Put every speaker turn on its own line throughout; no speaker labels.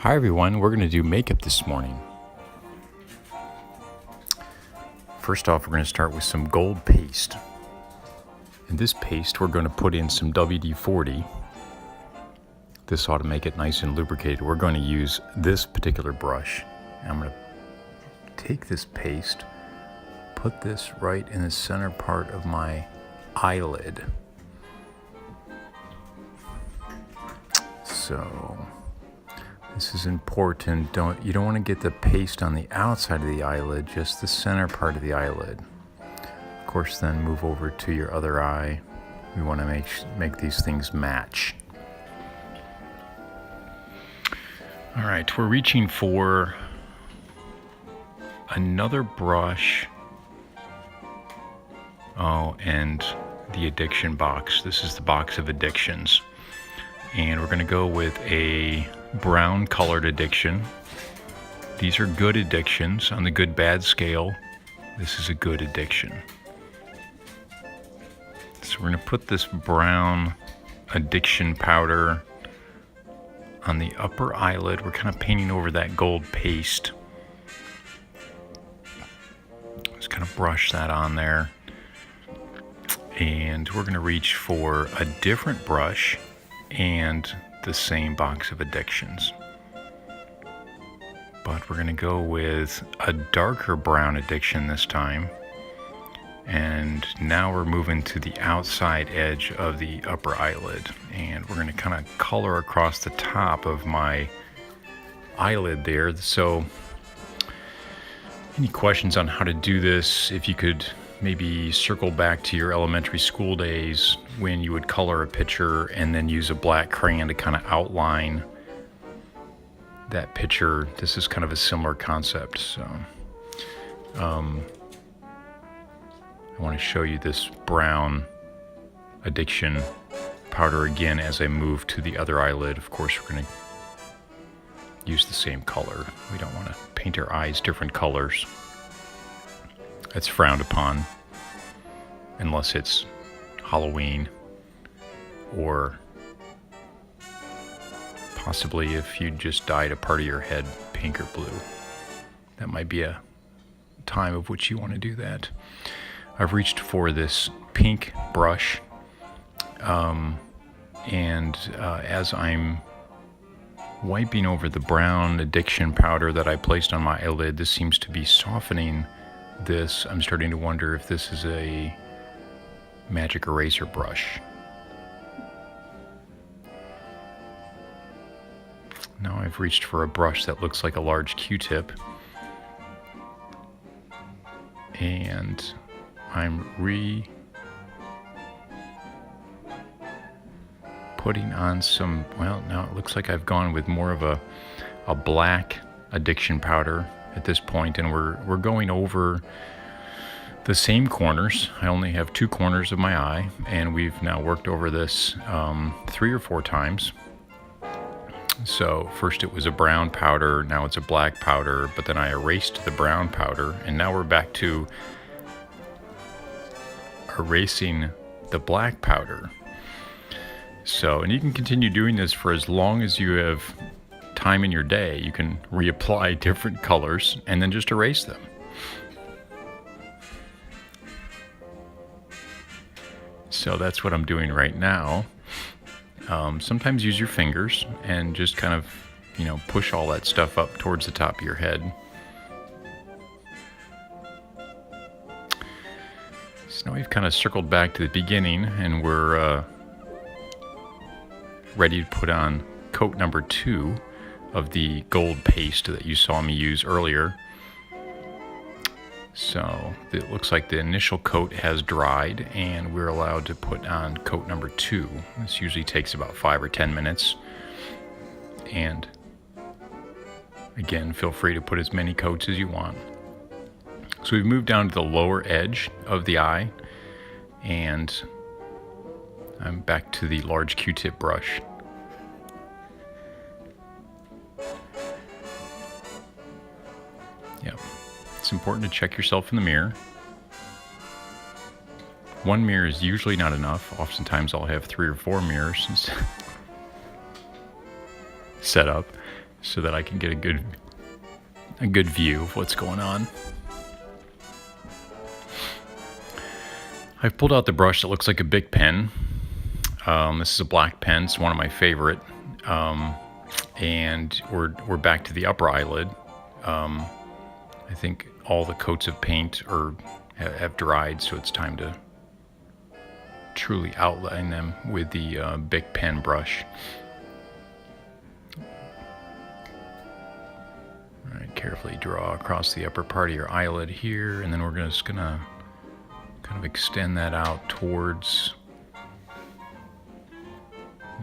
Hi everyone, we're going to do makeup this morning. First off, we're going to start with some gold paste. In this paste, we're going to put in some WD-40. This ought to make it nice and lubricated. We're going to use this particular brush. I'm going to take this paste, put this right in the center part of my eyelid. So this is important. You don't want to get the paste on the outside of the eyelid, just the center part of the eyelid. Of course, then move over to your other eye. We want to make these things match. All right, we're reaching for another brush. Oh, and the addiction box. This is the box of addictions. And we're going to go with a brown colored addiction. These are good addictions. On the good bad scale, this is a good addiction. So we're going to put this brown addiction powder on the upper eyelid. We're kind of painting over that gold paste. Just kind of brush that on there. And we're going to reach for a different brush and the same box of addictions. But we're going to go with a darker brown addiction this time. And now we're moving to the outside edge of the upper eyelid. And we're going to kind of color across the top of my eyelid there. So any questions on how to do this? If you could maybe circle back to your elementary school days when you would color a picture and then use a black crayon to kind of outline that picture. This is kind of a similar concept. So I want to show you this brown addiction powder again as I move to the other eyelid. Of course, we're going to use the same color. We don't want to paint our eyes different colors. That's frowned upon unless it's Halloween or possibly if you just dyed a part of your head pink or blue. That might be a time of which you want to do that. I've reached for this pink brush and as I'm wiping over the brown addiction powder that I placed on my eyelid, this seems to be softening this. I'm starting to wonder if this is a magic eraser brush. Now I've reached for a brush that looks like a large Q-tip, and I'm putting on some, well, now it looks like I've gone with more of a black addiction powder at this point, and we're going over the same corners. I only have 2 corners of my eye, and we've now worked over this 3 or 4 times. So first it was a brown powder, now it's a black powder, but then I erased the brown powder, and now we're back to erasing the black powder. So, and you can continue doing this for as long as you have time in your day. You can reapply different colors and then just erase them. So that's what I'm doing right now. Sometimes use your fingers and just kind of, push all that stuff up towards the top of your head. So now we've kind of circled back to the beginning, and we're ready to put on coat number 2 of the gold paste that you saw me use earlier. So it looks like the initial coat has dried, and we're allowed to put on coat number 2. This usually takes about 5 or 10 minutes. And again, feel free to put as many coats as you want. So we've moved down to the lower edge of the eye, and I'm back to the large Q-tip brush. Yep. It's important to check yourself in the mirror. One mirror is usually not enough. Oftentimes I'll have 3 or 4 mirrors set up. so that I can get a good view of what's going on. I've pulled out the brush that looks like a Bic pen. This is a black pen. It's one of my favorite. And we're back to the upper eyelid. I think all the coats of paint have dried, so it's time to truly outline them with the Bic pen brush. All right, carefully draw across the upper part of your eyelid here, and then we're just gonna kind of extend that out towards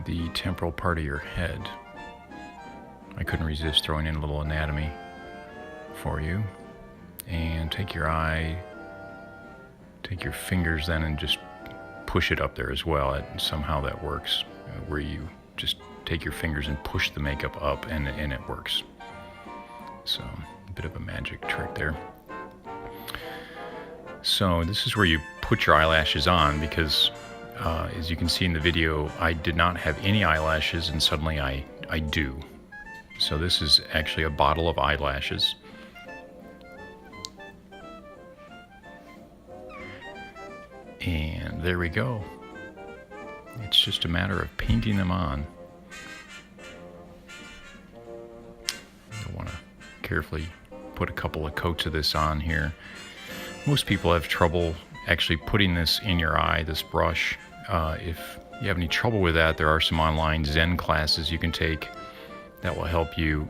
the temporal part of your head. I couldn't resist throwing in a little anatomy for you. And take your fingers then and just push it up there as well. Somehow that works, where you just take your fingers and push the makeup up, and it works. So a bit of a magic trick there. So this is where you put your eyelashes on, because as you can see in the video, I did not have any eyelashes, and suddenly I do. So this is actually a bottle of eyelashes. And there we go. It's just a matter of painting them on. You'll want to carefully put a couple of coats of this on here. Most people have trouble actually putting this in your eye, this brush. If you have any trouble with that, there are some online Zen classes you can take that will help you,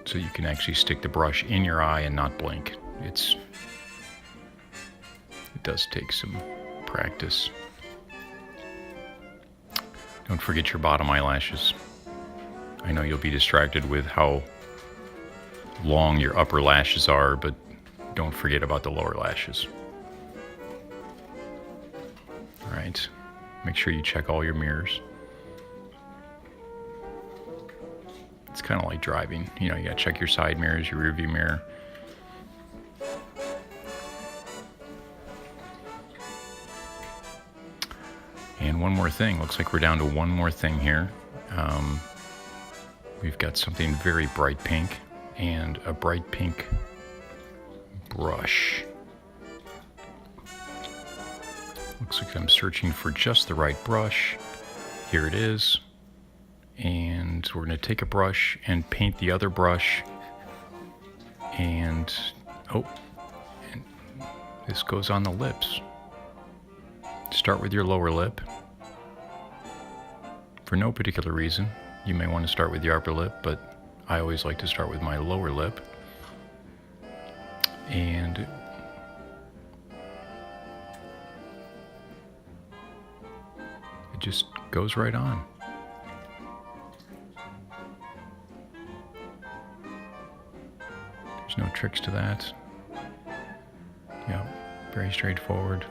so you can actually stick the brush in your eye and not blink. It does take some practice. Don't forget your bottom eyelashes. I know you'll be distracted with how long your upper lashes are, but don't forget about the lower lashes. All right, make sure you check all your mirrors. It's kind of like driving. You know, you gotta check your side mirrors, your rear view mirror. And one more thing. Looks like we're down to one more thing here. We've got something very bright pink, and a bright pink brush. Looks like I'm searching for just the right brush. Here it is. And we're going to take a brush and paint the other brush. And this goes on the lips. Start with your lower lip. For no particular reason. You may want to start with your upper lip, but I always like to start with my lower lip. And it just goes right on. There's no tricks to that. Yeah, very straightforward.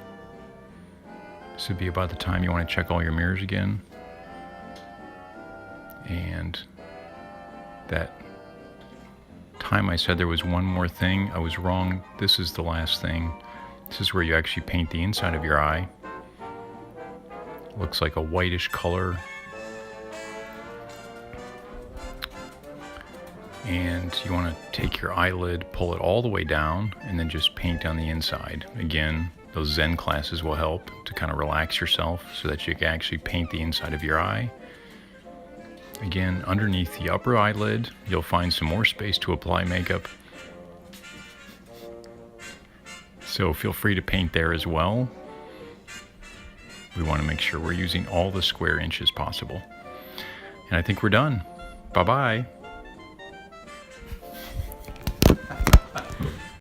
This would be about the time you want to check all your mirrors again. And that time I said there was one more thing, I was wrong. This is the last thing. This is where you actually paint the inside of your eye. Looks like a whitish color. And you want to take your eyelid, pull it all the way down, and then just paint on the inside. Again, those Zen classes will help to kind of relax yourself so that you can actually paint the inside of your eye. Again, underneath the upper eyelid, you'll find some more space to apply makeup. So feel free to paint there as well. We want to make sure we're using all the square inches possible. And I think we're done. Bye-bye.